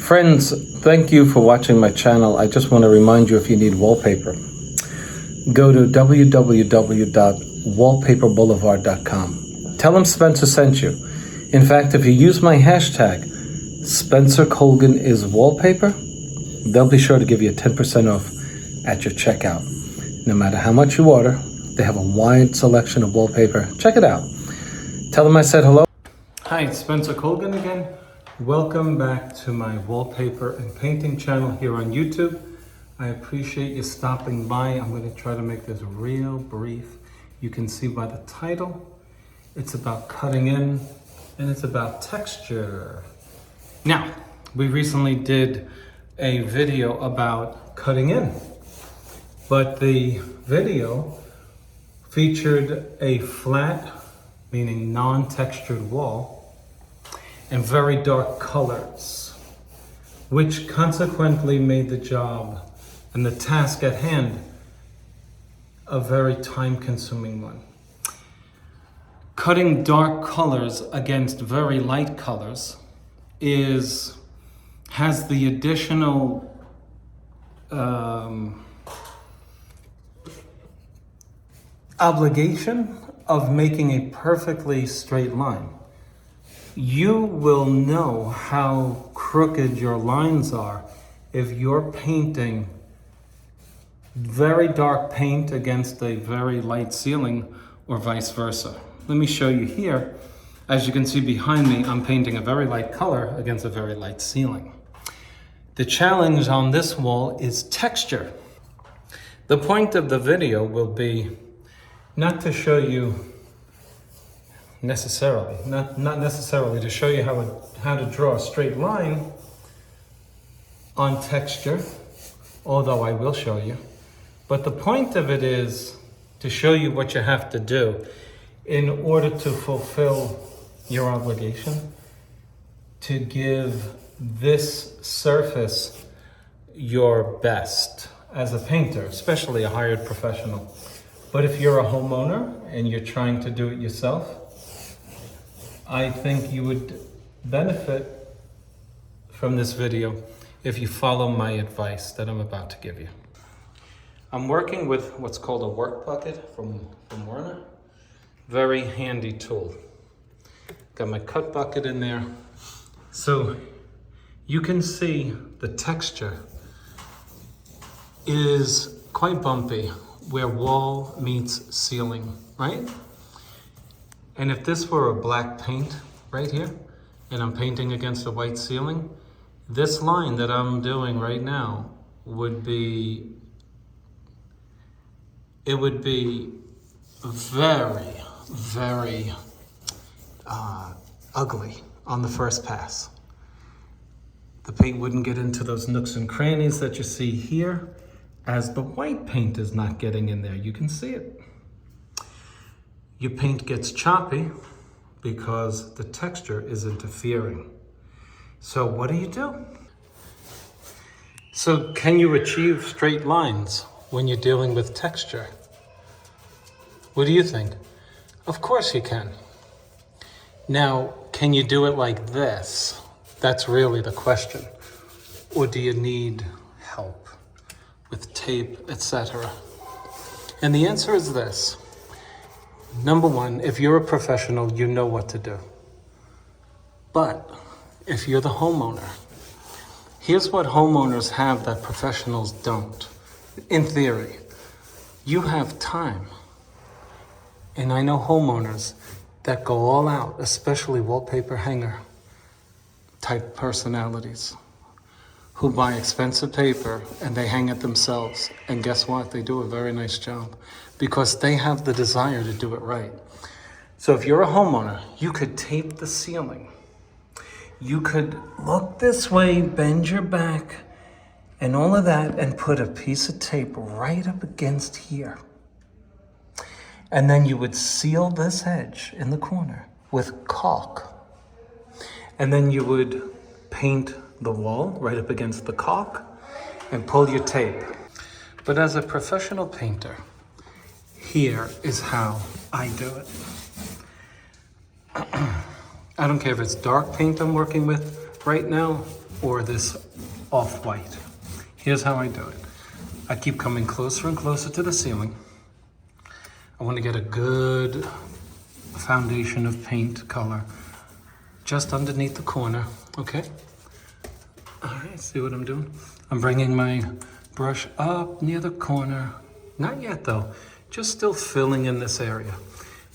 Friends, thank you for watching my channel. I just want to remind you, if you need wallpaper, go to www.wallpaperboulevard.com. Tell them Spencer sent you. In fact, if you use my hashtag, Spencer Colgan is wallpaper, they'll be sure to give you 10% off at your checkout. No matter how much you order, they have a wide selection of wallpaper. Check it out. Tell them I said hello. Hi, it's Spencer Colgan again. Welcome back to my wallpaper and painting channel here on YouTube. I appreciate you stopping by. I'm going to try to make this real brief. You can see by the title, it's about cutting in and it's about texture. Now, we recently did a video about cutting in, but the video featured a flat, meaning non-textured wall, and very dark colors, which consequently made the job and the task at hand a very time-consuming one. Cutting dark colors against very light colors has the additional obligation of making a perfectly straight line. You will know how crooked your lines are if you're painting very dark paint against a very light ceiling or vice versa. Let me show you here. As you can see behind me, I'm painting a very light color against a very light ceiling. The challenge on this wall is texture. The point of the video will be not to show you necessarily, not necessarily to show you how to draw a straight line on texture, although I will show you. But the point of it is to show you what you have to do in order to fulfill your obligation to give this surface your best as a painter, especially a hired professional. But if you're a homeowner and you're trying to do it yourself, I think you would benefit from this video if you follow my advice that I'm about to give you. I'm working with what's called a work bucket from Werner. Very handy tool. Got my cut bucket in there. So you can see the texture is quite bumpy where wall meets ceiling, right? And if this were a black paint right here, and I'm painting against a white ceiling, this line that I'm doing right now would be very, very ugly on the first pass. The paint wouldn't get into those nooks and crannies that you see here, as the white paint is not getting in there. You can see it. Your paint gets choppy because the texture is interfering. So what do? So can you achieve straight lines when you're dealing with texture? What do you think? Of course you can. Now, can you do it like this? That's really the question. Or do you need help with tape, etc.? And the answer is this. Number one, if you're a professional, you know what to do. But if you're the homeowner, here's what homeowners have that professionals don't. In theory, you have time. And I know homeowners that go all out, especially wallpaper hanger type personalities, who buy expensive paper and they hang it themselves. And guess what? They do a very nice job because they have the desire to do it right. So if you're a homeowner, you could tape the ceiling. You could look this way, bend your back, and all of that, and put a piece of tape right up against here. And then you would seal this edge in the corner with caulk. And then you would paint the wall right up against the caulk and pull your tape. But as a professional painter, here is how I do it. I don't care if it's dark paint I'm working with right now or this off-white. Here's how I do it. I keep coming closer and closer to the ceiling. I want to get a good foundation of paint color just underneath the corner, okay? All right, see what I'm doing? I'm bringing my brush up near the corner. Not yet though, just still filling in this area.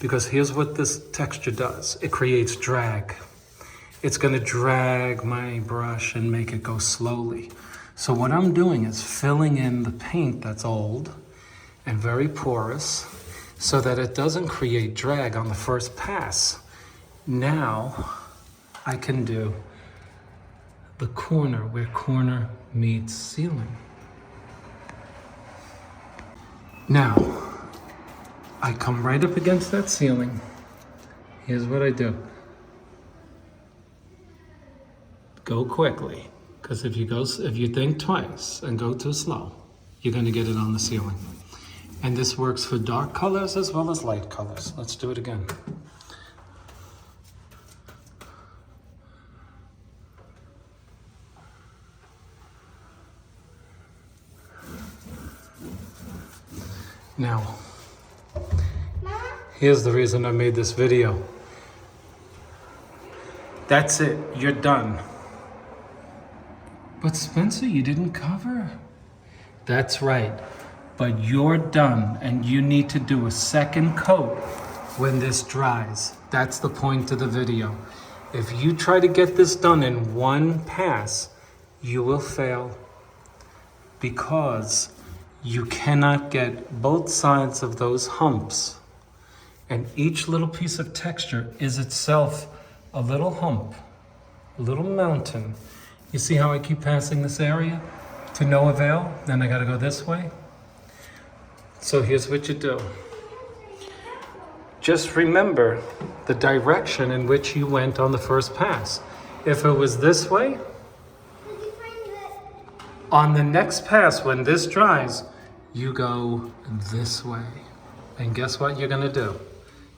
Because here's what this texture does. It creates drag. It's gonna drag my brush and make it go slowly. So what I'm doing is filling in the paint that's old and very porous so that it doesn't create drag on the first pass. Now I can do the corner where corner meets ceiling. Now, I come right up against that ceiling. Here's what I do. Go quickly, because if you think twice and go too slow, you're going to get it on the ceiling. And this works for dark colors as well as light colors. Let's do it again. Now, here's the reason I made this video. That's it, you're done. But Spencer, you didn't cover. That's right, but you're done and you need to do a second coat when this dries. That's the point of the video. If you try to get this done in one pass, you will fail because you cannot get both sides of those humps. And each little piece of texture is itself a little hump, a little mountain. You see how I keep passing this area to no avail? Then I gotta go this way. So here's what you do. Just remember the direction in which you went on the first pass. If it was this way, on the next pass, when this dries, you go this way. And guess what you're gonna do?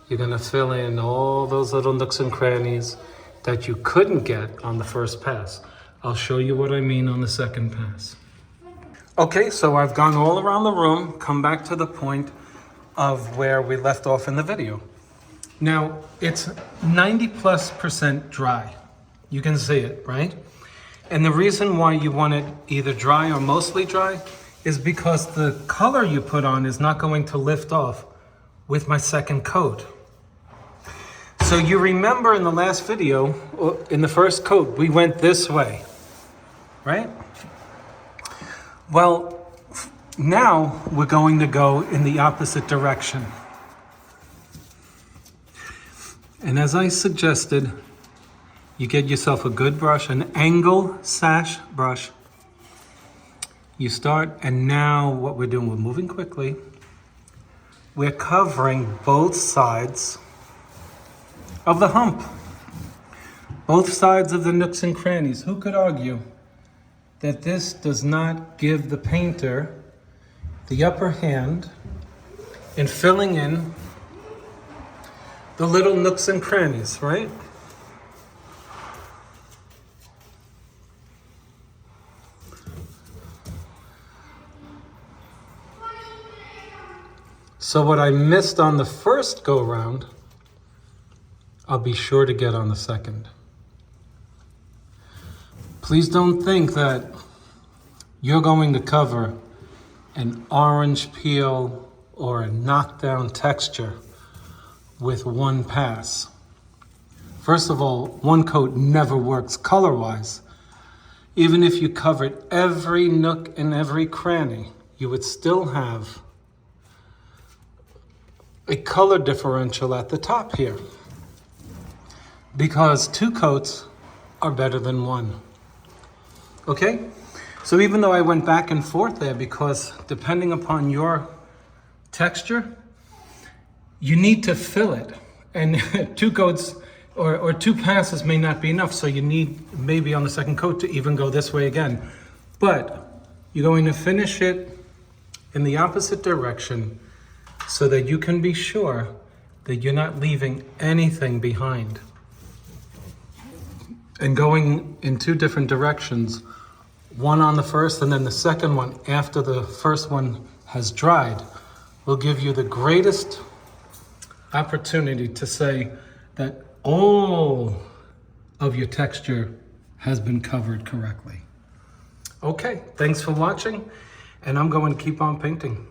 You're gonna fill in all those little nooks and crannies that you couldn't get on the first pass. I'll show you what I mean on the second pass. Okay, so I've gone all around the room, come back to the point of where we left off in the video. Now, it's 90+% dry. You can see it, right? And the reason why you want it either dry or mostly dry is because the color you put on is not going to lift off with my second coat. So you remember in the last video, in the first coat, we went this way, right? Well, now we're going to go in the opposite direction. And as I suggested, you get yourself a good brush, an angle sash brush. You start, and now what we're doing, we're moving quickly. We're covering both sides of the hump. Both sides of the nooks and crannies. Who could argue that this does not give the painter the upper hand in filling in the little nooks and crannies, right? So what I missed on the first go-round, I'll be sure to get on the second. Please don't think that you're going to cover an orange peel or a knockdown texture with one pass. First of all, one coat never works color-wise. Even if you covered every nook and every cranny, you would still have a color differential at the top here, because two coats are better than one. Okay? So even though I went back and forth there, because depending upon your texture, you need to fill it. And two coats or two passes may not be enough, so you need maybe on the second coat to even go this way again. But you're going to finish it in the opposite direction so that you can be sure that you're not leaving anything behind. and going in two different directions, one on the first and then the second one after the first one has dried, will give you the greatest opportunity to say that all of your texture has been covered correctly. Okay, thanks for watching, and I'm going to keep on painting.